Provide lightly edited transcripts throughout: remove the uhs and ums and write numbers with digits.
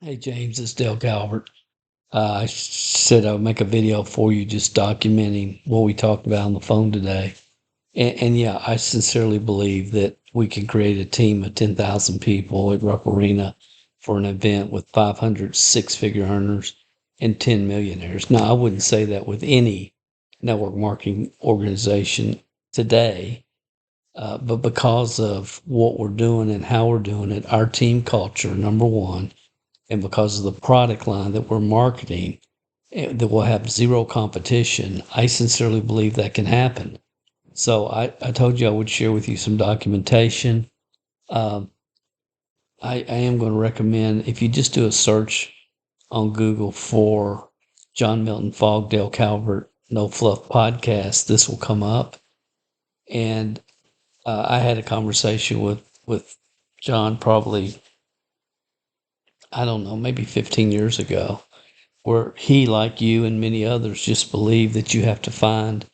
Hey James, it's Dale Calvert. I said I would make a video for you just documenting what we talked about on the phone today. And yeah, I sincerely believe that we can create a team of 10,000 people at Rupp Arena for an event with 500 six-figure earners and 10 millionaires. Now, I wouldn't say that with any network marketing organization today, but because of what we're doing and how we're doing it, our team culture, number one, and because of the product line that we're marketing, that will have zero competition, I sincerely believe that can happen. So I told you I would share with you some documentation. Um, I am going to recommend if you just do a search on Google for John Milton Fogg, Dale Calvert, No Fluff podcast, this will come up. And I had a conversation with John probably, I don't know, maybe 15 years ago, where he, like you and many others, just believe that you have to find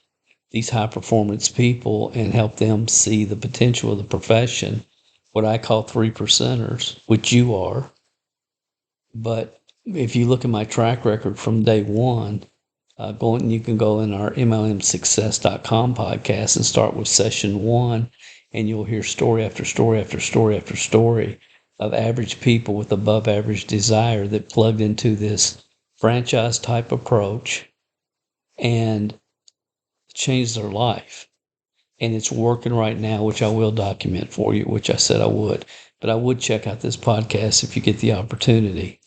these high performance people and help them see the potential of the profession, what I call three percenters, which you are. But if you look at my track record from day one, you can go in our MLMSuccess.com podcast and start with session one, and you'll hear story after story after story after story of average people with above average desire that plugged into this franchise type approach and changed their life. And it's working right now, which I will document for you, which I said I would. But I would check out this podcast if you get the opportunity.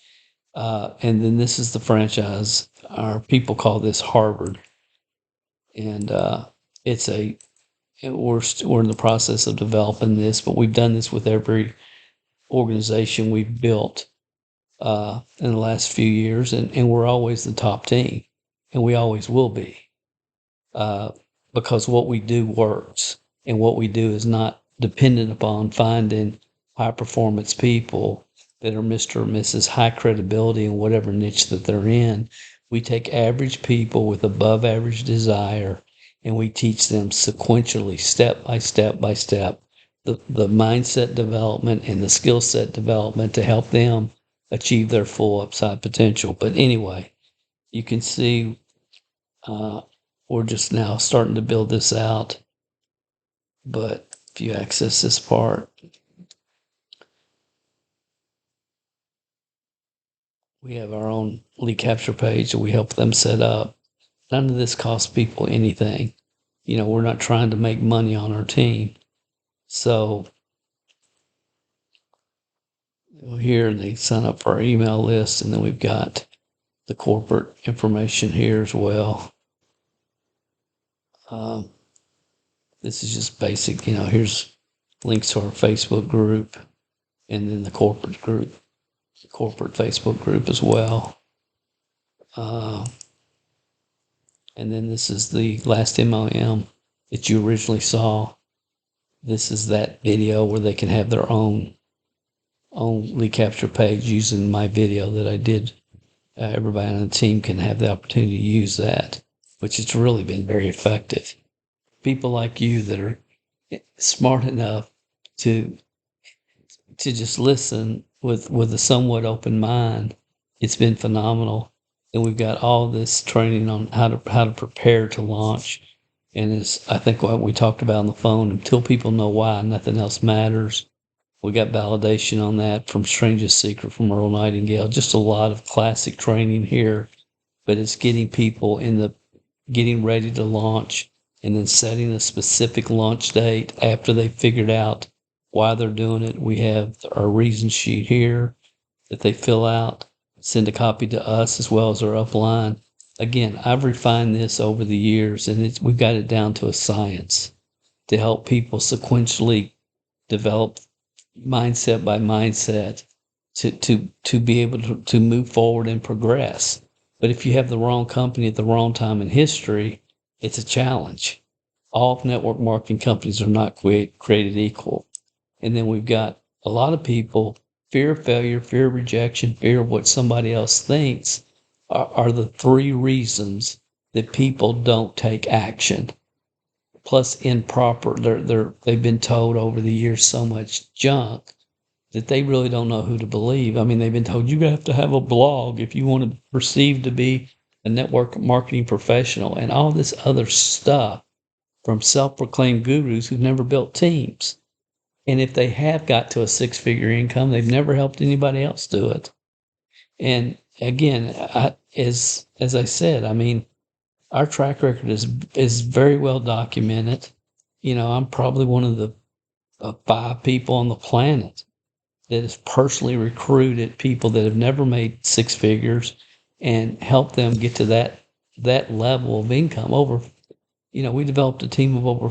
And then this is the franchise. Our people call this Harvard, and it's a. We're in the process of developing this, but we've done this with every organization we've built in the last few years, and we're always the top team, and we always will be, uh, because what we do works, and what we do is not dependent upon finding high performance people that are Mr. or Mrs. High credibility in whatever niche that they're in. We take average people with above average desire and we teach them sequentially, step by step by step, the mindset development and the skill set development to help them achieve their full upside potential. But anyway, you can see uh, we're just now starting to build this out. But if you access this part, we have our own lead capture page that we help them set up. None of this costs people anything. We're not trying to make money on our team. So here they sign up for our email list, and then we've got the corporate information here as well. Um, this is just basic. Here's links to our Facebook group, and then the corporate group, the corporate Facebook group as well. And then this is the last MLM that you originally saw. This is that video where they can have their own lead capture page using my video that I did. Everybody on the team can have the opportunity to use that, which has really been very effective. People like you that are smart enough to just listen with a somewhat open mind, it's been phenomenal. And we've got all this training on how to prepare to launch. And it's, I think, what we talked about on the phone, until people know why, nothing else matters. We got validation on that from Strangest Secret from Earl Nightingale. Just a lot of classic training here, but it's getting people getting ready to launch and then setting a specific launch date after they've figured out why they're doing it. We have our reason sheet here that they fill out, send a copy to us as well as our upline. Again, I've refined this over the years, and we've got it down to a science to help people sequentially develop mindset by mindset to be able to move forward and progress. But if you have the wrong company at the wrong time in history, it's a challenge. All network marketing companies are not created equal. And then we've got a lot of people, fear of failure, fear of rejection, fear of what somebody else thinks are the three reasons that people don't take action. Plus improper, they've been told over the years so much junk that they really don't know who to believe. I mean, they've been told you have to have a blog if you want to perceive to be a network marketing professional and all this other stuff from self-proclaimed gurus who've never built teams. And if they have got to a six-figure income, they've never helped anybody else do it. And again, as I said, I mean, our track record is very well documented. You know, I'm probably one of the 5 people on the planet that has personally recruited people that have never made 6 figures and helped them get to that level of income. We developed a team of over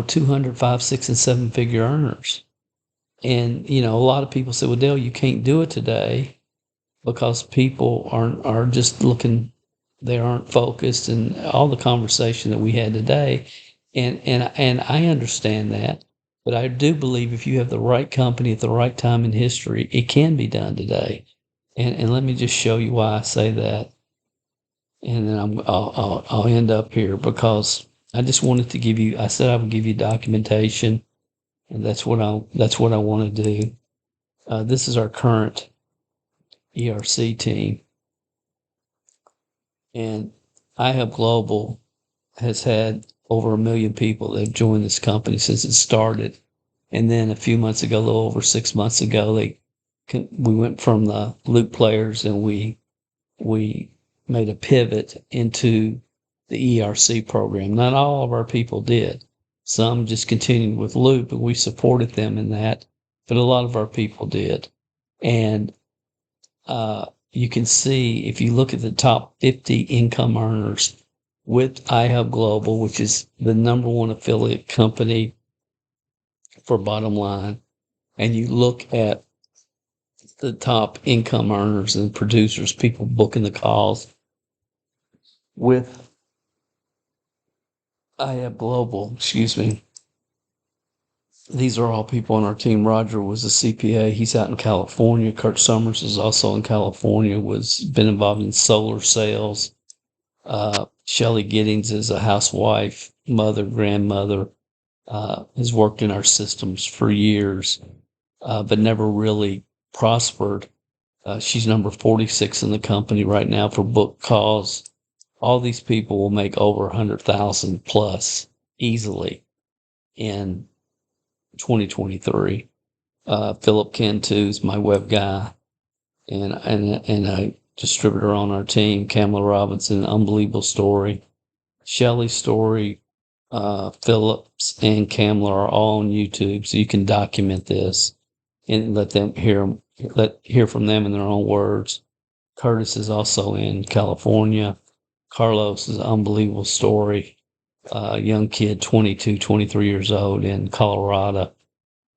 200, 5, 6, and 7 figure earners. And, a lot of people say, well, Dale, you can't do it today because people are just looking, they aren't focused, and all the conversation that we had today. And I understand that, but I do believe if you have the right company at the right time in history, it can be done today. And let me just show you why I say that. And then I'll end up here because I just wanted to give you, I said I would give you documentation, and that's what I want to do. This is our current ERC team, and iHub Global has had over 1 million people that have joined this company since it started. And then a few months ago, a little over 6 months ago, we went from the Loop players and we made a pivot into the ERC program. Not all of our people did. Some just continued with Loop, and we supported them in that, but a lot of our people did. And you can see, if you look at the top 50 income earners with iHub Global, which is the number 1 affiliate company for bottom line, and you look at the top income earners and producers, people booking the calls with iHub Global, these are all people on our team. Roger was a CPA. He's out in California. Kurt Summers is also in California, been involved in solar sales. Shelly Giddings is a housewife, mother, grandmother, has worked in our systems for years, but never really prospered. She's number 46 in the company right now for book calls. All these people will make over 100,000 plus easily in 2023. Philip Cantu is my web guy and a distributor on our team. Kamala Robinson, unbelievable story. Shelly's story, Phillips and Kamala are all on YouTube, so you can document this and let them hear from them in their own words. Curtis is also in California. Carlos is an unbelievable story. Young kid, 22, 23 years old in Colorado.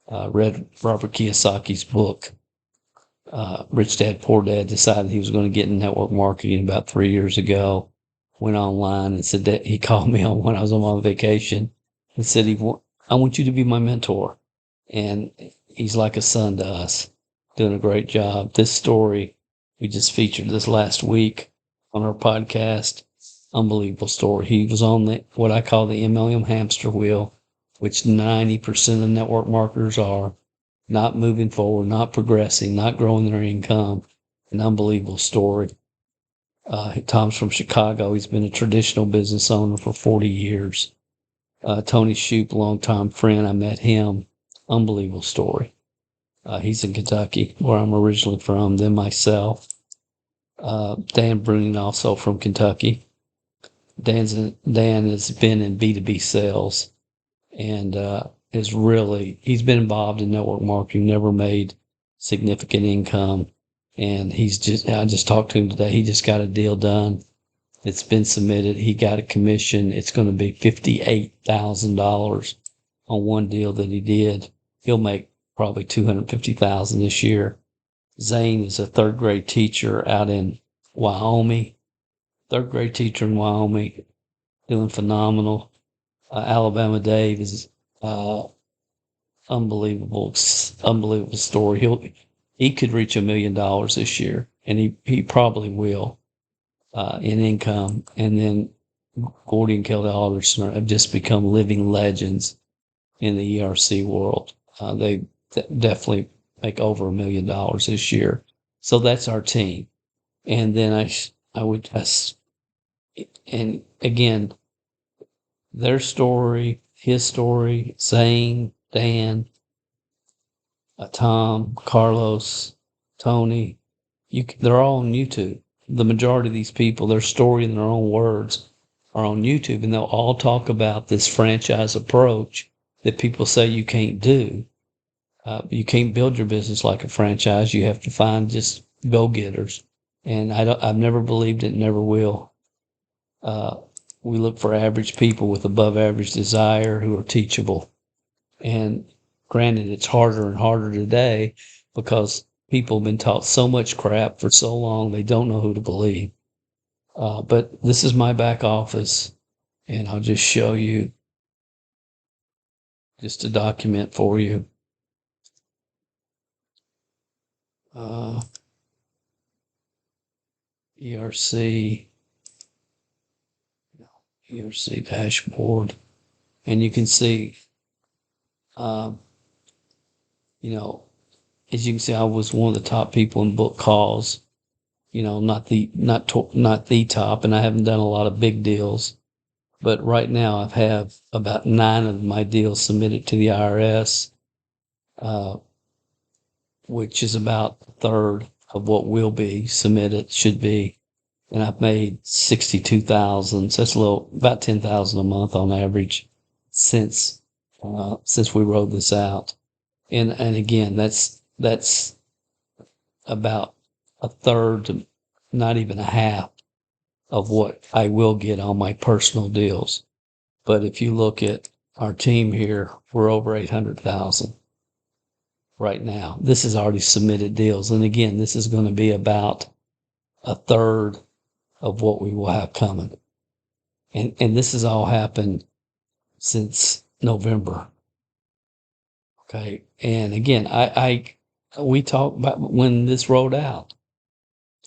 Read Robert Kiyosaki's book, Rich Dad, Poor Dad. Decided he was going to get in network marketing about 3 years ago. Went online and said that he called me when I was on my vacation and said, I want you to be my mentor. And he's like a son to us, doing a great job. This story we just featured this last week on our podcast. Unbelievable story. He was on what I call the MLM hamster wheel, which 90% of network marketers are, not moving forward, not progressing, not growing their income. An unbelievable story. Tom's from Chicago. He's been a traditional business owner for 40 years. Tony Shoup, longtime friend. I met him. Unbelievable story. He's in Kentucky, where I'm originally from. Then myself. Dan Bruning, also from Kentucky. Dan has been in B2B sales and he's been involved in network marketing, never made significant income. And I just talked to him today. He just got a deal done. It's been submitted. He got a commission. It's going to be $58,000 on one deal that he did. He'll make probably $250,000 this year. Zane is a 3rd grade teacher out in Wyoming. 3rd grade teacher in Wyoming, doing phenomenal. Alabama Dave is unbelievable story. He could reach $1 million this year, and he probably will in income. And then Gordy and Kelly Alderson have just become living legends in the ERC world. They definitely make over $1 million this year. So that's our team. And then and again, their story, his story, Zane, Dan, Tom, Carlos, Tony, they're all on YouTube. The majority of these people, their story in their own words are on YouTube, and they'll all talk about this franchise approach that people say you can't do. You can't build your business like a franchise. You have to find just go-getters. And I've never believed it, never will. We look for average people with above average desire who are teachable. And granted, it's harder and harder today because people have been taught so much crap for so long, they don't know who to believe. But this is my back office, and I'll just show you just a document for you. ERC dashboard, and you can see, you know, as you can see, I was one of the top people in book calls. You know, not the top, and I haven't done a lot of big deals, but right now I've have about 9 of my deals submitted to the IRS, which is about a third of what will be submitted, should be. And I've made 62,000. So that's about 10,000 a month on average since we rolled this out. And again, that's about a third to not even a half of what I will get on my personal deals. But if you look at our team here, we're over 800,000 right now. This is already submitted deals. And again, this is going to be about a third of what we will have coming. And this has all happened since November. Okay. And again, we talked about when this rolled out,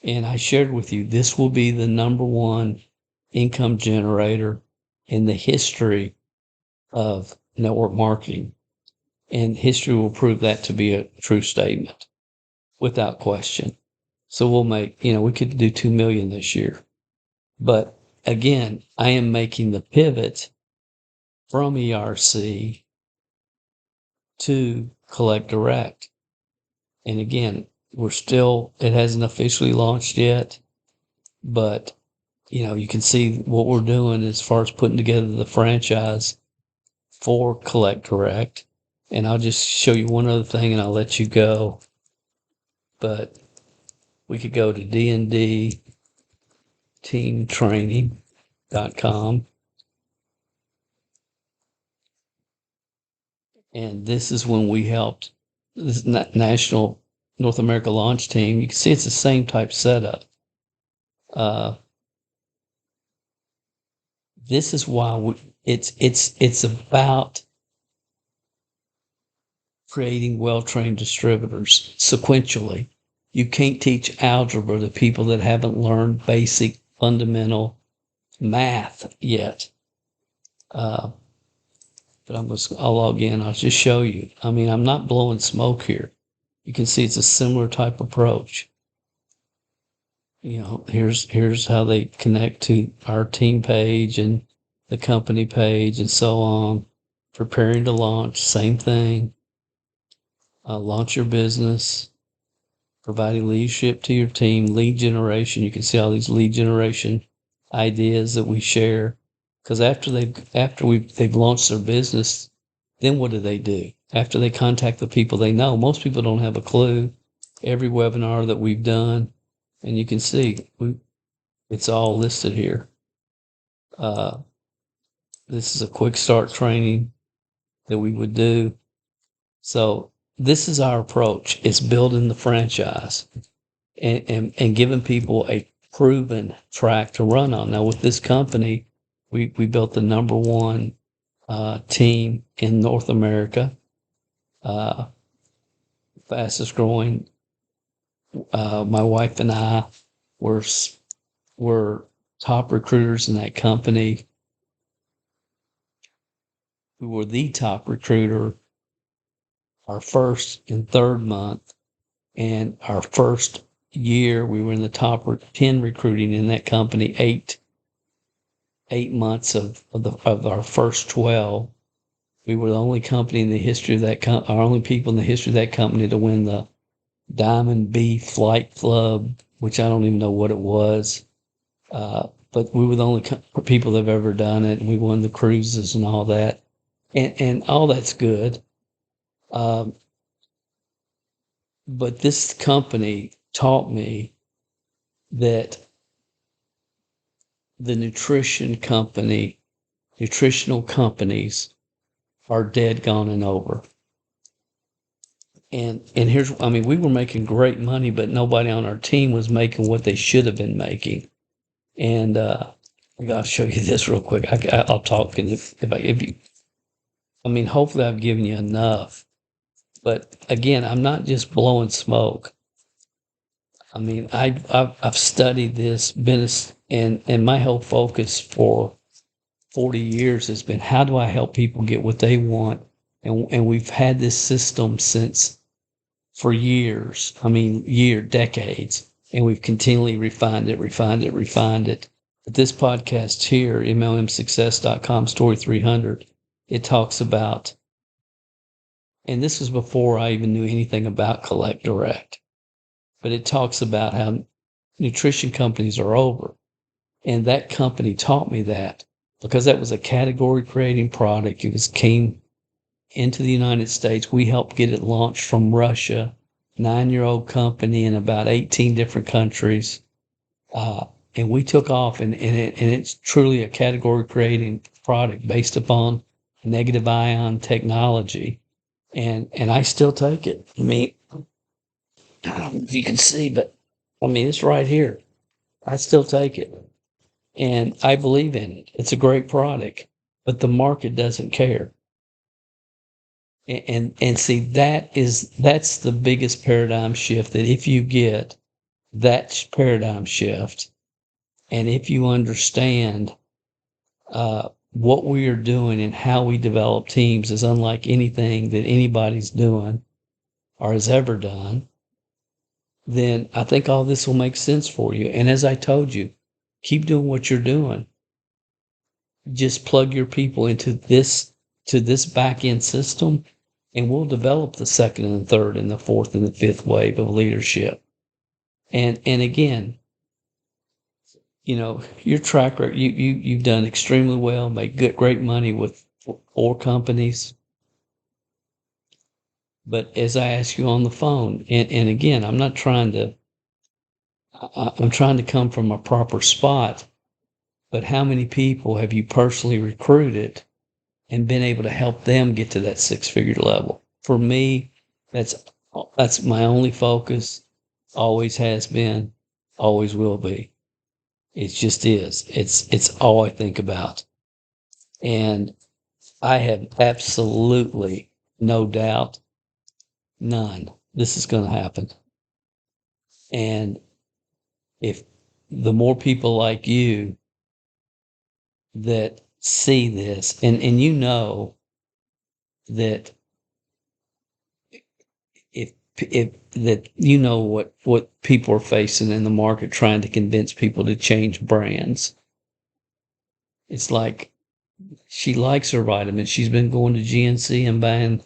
and I shared with you, this will be the number one income generator in the history of network marketing. And history will prove that to be a true statement without question. So we'll make, we could do 2 million this year. But again, I am making the pivot from ERC to Collect Direct. And again, it hasn't officially launched yet, but you can see what we're doing as far as putting together the franchise for Collect Direct. And I'll just show you one other thing and I'll let you go. But we could go to dndteamtraining.com. And this is when we helped this national North America launch team. You can see it's the same type setup. This is why it's about creating well-trained distributors sequentially. You can't teach algebra to people that haven't learned basic fundamental math yet. But I'll log in. I'll just show you. I mean, I'm not blowing smoke here. You can see it's a similar type approach. Here's how they connect to our team page and the company page and so on. Preparing to launch, same thing. Launch your business, providing leadership to your team, lead generation. You can see all these lead generation ideas that we share. Because after they've launched their business, then what do? After they contact the people they know, most people don't have a clue. Every webinar that we've done, and you can see it's all listed here. This is a quick start training that we would do. So this is our approach. It's building the franchise and giving people a proven track to run on. Now with this company, we built the number one team in North America, fastest growing. My wife and I were top recruiters in that company. We were the top recruiter our first and third month, and our first year we were in the top 10 recruiting in that company. 8 months of our first 12, we were the only company in the history of that our only people in the history of that company to win the Diamond B Flight Club, which I don't even know what it was. But we were the only people that have ever done it, and we won the cruises and all that. And all that's good. But this company taught me that the nutritional companies are dead, gone, and over. And we were making great money, but nobody on our team was making what they should have been making. And I'll show you this real quick. I'll talk, and hopefully I've given you enough. But again, I'm not just blowing smoke. I've studied this business, and my whole focus for 40 years has been, how do I help people get what they want? And we've had this system for years, decades, and we've continually refined it. But this podcast here, MLMSuccess.com, Story 300, it talks about, and this was before I even knew anything about Collect Direct, but it talks about how nutrition companies are over. And that company taught me that, because that was a category creating product. It came into the United States. We helped get it launched from Russia, 9-year-old company in about 18 different countries. And we took off, and it's truly a category creating product based upon negative ion technology. And I still take it. I don't know if you can see, but it's right here. I still take it. And I believe in it. It's a great product, but the market doesn't care. And see, that's the biggest paradigm shift, that if you get that paradigm shift, and if you understand what we are doing and how we develop teams is unlike anything that anybody's doing or has ever done, then I think all this will make sense for you. And as I told you, keep doing what you're doing. Just plug your people into this back end system, and we'll develop the second and the third and the fourth and the fifth wave of leadership. And again, your track record, you've done extremely well, made great money with 4 companies. But as I asked you on the phone, and again, I'm trying to come from a proper spot, but how many people have you personally recruited and been able to help them get to that 6-figure level? For me, that's my only focus, always has been, always will be. It just is. It's all I think about. And I have absolutely no doubt, none, this is going to happen. And if the more people like you that see this, and that if that what people are facing in the market, trying to convince people to change brands. It's like, she likes her vitamins. She's been going to GNC and buying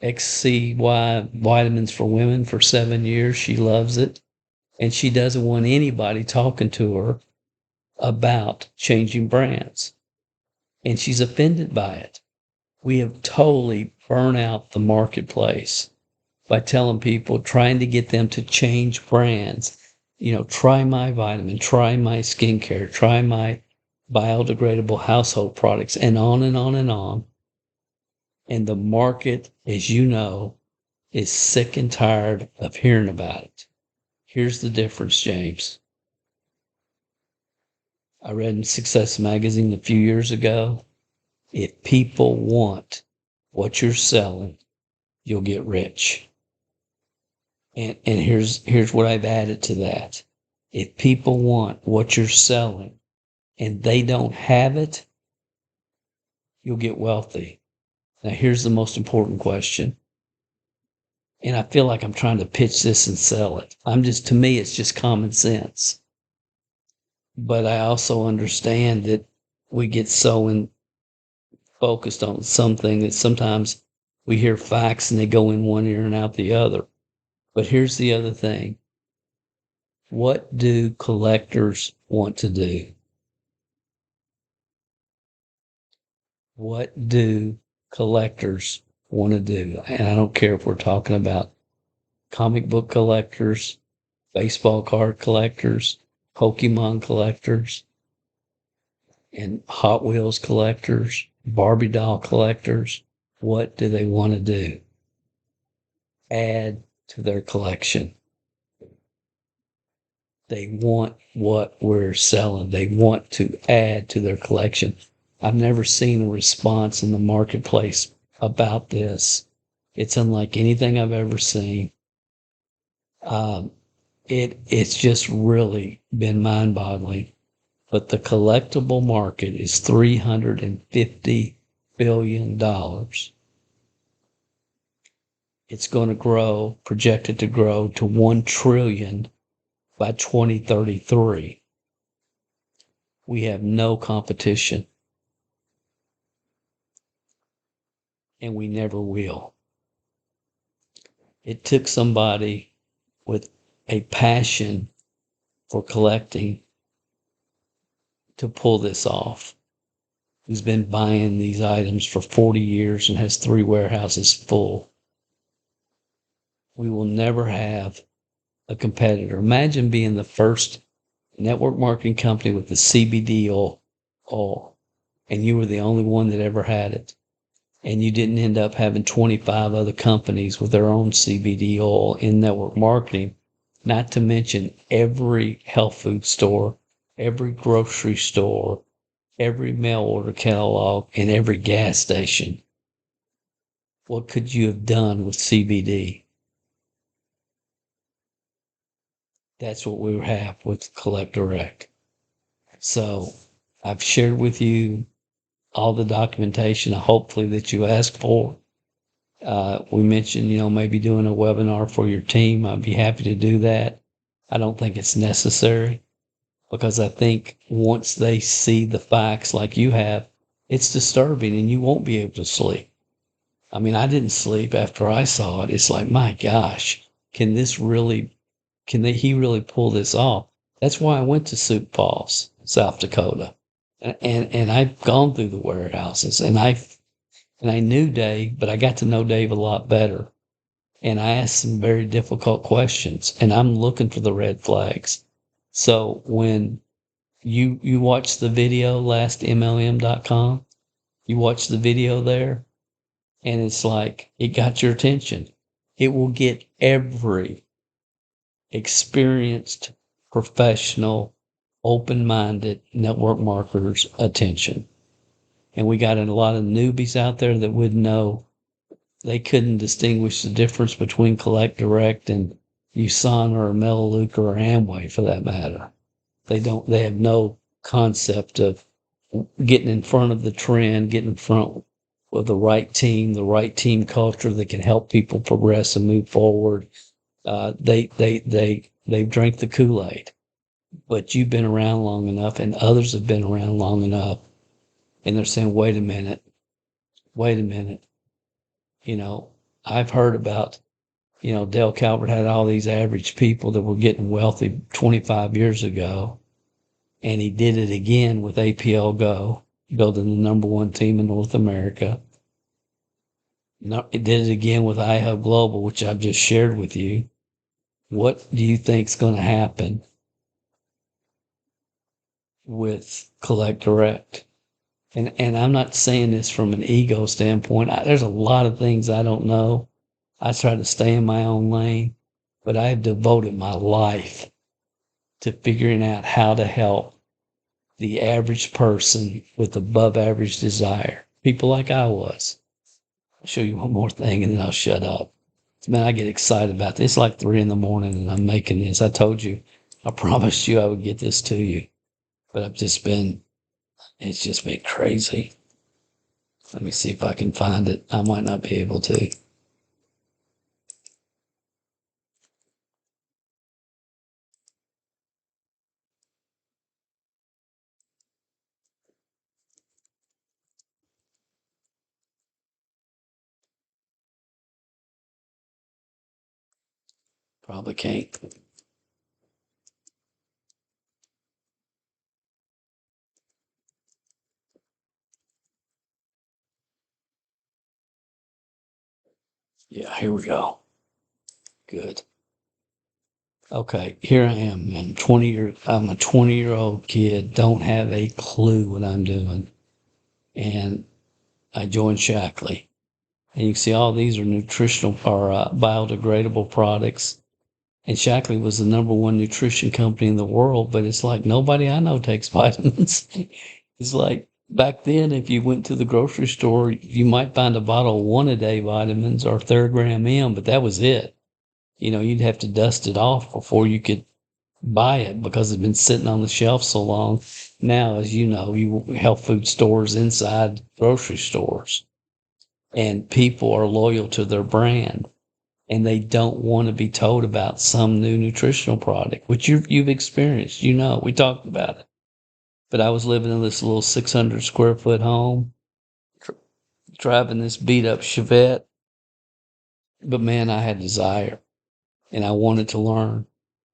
XCY vitamins for women for 7 years. She loves it. And she doesn't want anybody talking to her about changing brands. And she's offended by it. We have totally burnt out the marketplace by telling people, trying to get them to change brands. Try my vitamin, try my skincare, try my biodegradable household products, and on and on and on. And the market, as you know, is sick and tired of hearing about it. Here's the difference, James. I read in Success Magazine a few years ago, if people want what you're selling, you'll get rich. And here's what I've added to that. If people want what you're selling and they don't have it, you'll get wealthy. Now, here's the most important question. And I feel like I'm trying to pitch this and sell it. To me, it's just common sense. But I also understand that we get so focused on something that sometimes we hear facts and they go in one ear and out the other. But here's the other thing. What do collectors want to do? What do collectors want to do? And I don't care if we're talking about comic book collectors, baseball card collectors, Pokemon collectors, and Hot Wheels collectors, Barbie doll collectors. What do they want to do? Add to their collection. They want what we're selling. They want to add to their collection. I've never seen a response in the marketplace about this. It's unlike anything I've ever seen. It's just really been mind-boggling. But the collectible market is $350 billion. It's going to grow, projected to grow to 1 trillion by 2033. We have no competition, and we never will. It took somebody with a passion for collecting to pull this off, who's been buying these items for 40 years and has 3 warehouses full. We will never have a competitor. Imagine being the first network marketing company with the CBD oil, and you were the only one that ever had it. And you didn't end up having 25 other companies with their own CBD oil in network marketing, not to mention every health food store, every grocery store, every mail order catalog, and every gas station. What could you have done with CBD? That's what we have with Collect Direct. So I've shared with you all the documentation, hopefully, that you asked for. We mentioned, maybe doing a webinar for your team. I'd be happy to do that. I don't think it's necessary because I think once they see the facts like you have, it's disturbing and you won't be able to sleep. I mean, I didn't sleep after I saw it. It's like, my gosh, can he really pull this off? That's why I went to Sioux Falls, South Dakota. And I've gone through the warehouses and I knew Dave, but I got to know Dave a lot better. And I asked some very difficult questions and I'm looking for the red flags. So when you watch the video, lastmlm.com, you watch the video there and it's like, it got your attention. It will get every experienced, professional, open-minded network marketer's attention. And we got a lot of newbies out there that wouldn't know. They couldn't distinguish the difference between Collect Direct and USANA or Melaleuca or Amway for that matter. They have no concept of getting in front of the trend, getting in front with the right team culture that can help people progress and move forward. They've drank the Kool-Aid, but you've been around long enough and others have been around long enough. And they're saying, wait a minute. I've heard about, Dale Calvert had all these average people that were getting wealthy 25 years ago. And he did it again with APL Go, building the number 1 team in North America. He did it again with iHub Global, which I've just shared with you. What do you think is going to happen with Collect Direct? And I'm not saying this from an ego standpoint. There's a lot of things I don't know. I try to stay in my own lane, but I've devoted my life to figuring out how to help the average person with above average desire. People like I was. I'll show you one more thing and then I'll shut up. Man, I get excited about this. It's like 3 a.m. and I'm making this. I told you, I promised you I would get this to you, but it's just been crazy. Let me see if I can find it. I might not be able to. Probably can't. Yeah, here we go. Good. Okay, here I am. I'm a 20-year-old kid, don't have a clue what I'm doing. And I joined Shackley. And you can see all these are nutritional or biodegradable products. And Shackley was the number one nutrition company in the world, but it's like nobody I know takes vitamins. It's like back then, if you went to the grocery store, you might find a bottle of 1-a-day vitamins or Theragram M, but that was it. You'd have to dust it off before you could buy it because it's been sitting on the shelf so long. Now, as you know, health food stores inside grocery stores, and people are loyal to their brand, and they don't want to be told about some new nutritional product, which you've experienced. We talked about it. But I was living in this little 600 square foot home, driving this beat up Chevette. But man, I had desire, and I wanted to learn.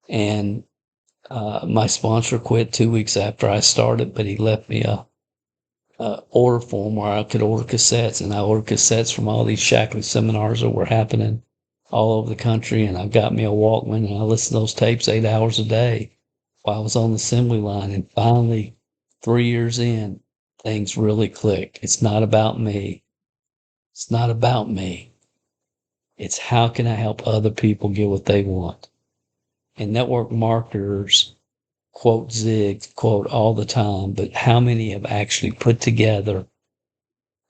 And my sponsor quit 2 weeks after I started, but he left me a order form where I could order cassettes, and I ordered cassettes from all these Shackley seminars that were happening all over the country. And I got me a Walkman, and I listened to those tapes 8 hours a day while I was on the assembly line. And finally, 3 years in, things really clicked. It's not about me. It's not about me. It's how can I help other people get what they want? And network marketers quote Zig, quote all the time, but how many have actually put together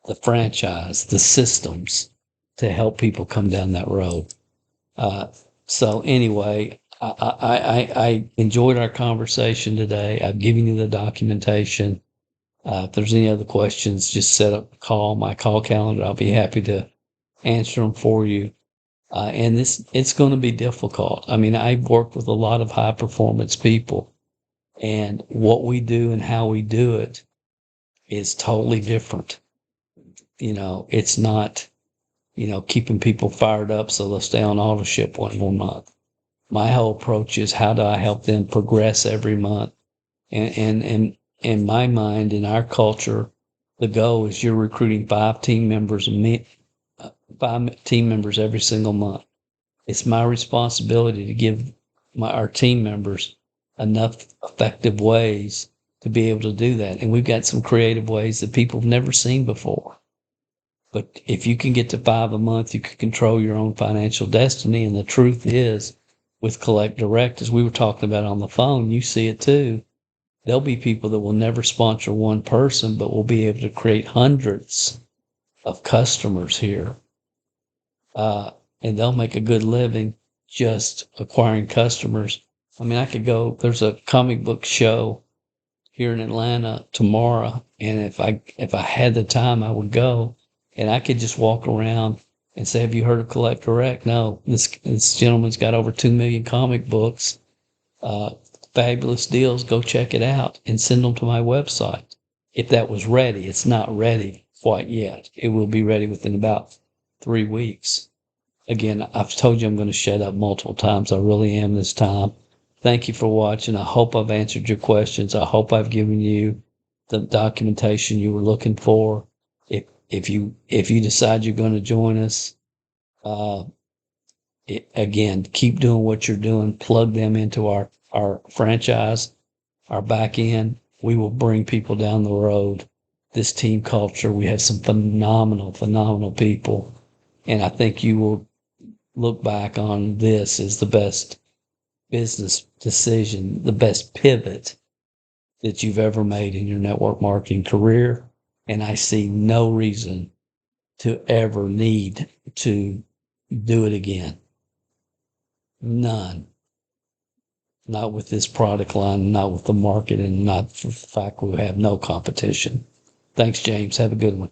the franchise, the systems to help people come down that road? So anyway, I enjoyed our conversation today. I've given you the documentation. If there's any other questions, just set up my call calendar. I'll be happy to answer them for you. And it's going to be difficult. I mean, I've worked with a lot of high performance people, and what we do and how we do it is totally different. It's not, keeping people fired up so they'll stay on auto ship one more month. My whole approach is how do I help them progress every month? And in my mind, in our culture, the goal is you're recruiting 5 team members every single month. It's my responsibility to give our team members enough effective ways to be able to do that. And we've got some creative ways that people have never seen before. But if you can get to 5 a month, you can control your own financial destiny. And the truth is, with Collect Direct, as we were talking about on the phone, you see it too. There'll be people that will never sponsor one person, but will be able to create hundreds of customers here. And they'll make a good living just acquiring customers. I mean, there's a comic book show here in Atlanta tomorrow, and if I had the time, I would go, and I could just walk around and say, have you heard of Collect Direct? No, this gentleman's got over 2 million comic books, fabulous deals, go check it out, and send them to my website. If that was ready, it's not ready quite yet. It will be ready within about 3 weeks. Again, I've told you I'm going to shut up multiple times. I really am this time. Thank you for watching. I hope I've answered your questions. I hope I've given you the documentation you were looking for. If you decide you're going to join us, again, keep doing what you're doing. Plug them into our franchise, our back end. We will bring people down the road. This team culture, we have some phenomenal people. And I think you will look back on this as the best business decision, the best pivot that you've ever made in your network marketing career. And I see no reason to ever need to do it again. None. Not with this product line, not with the market, and not for the fact we have no competition. Thanks, James. Have a good one.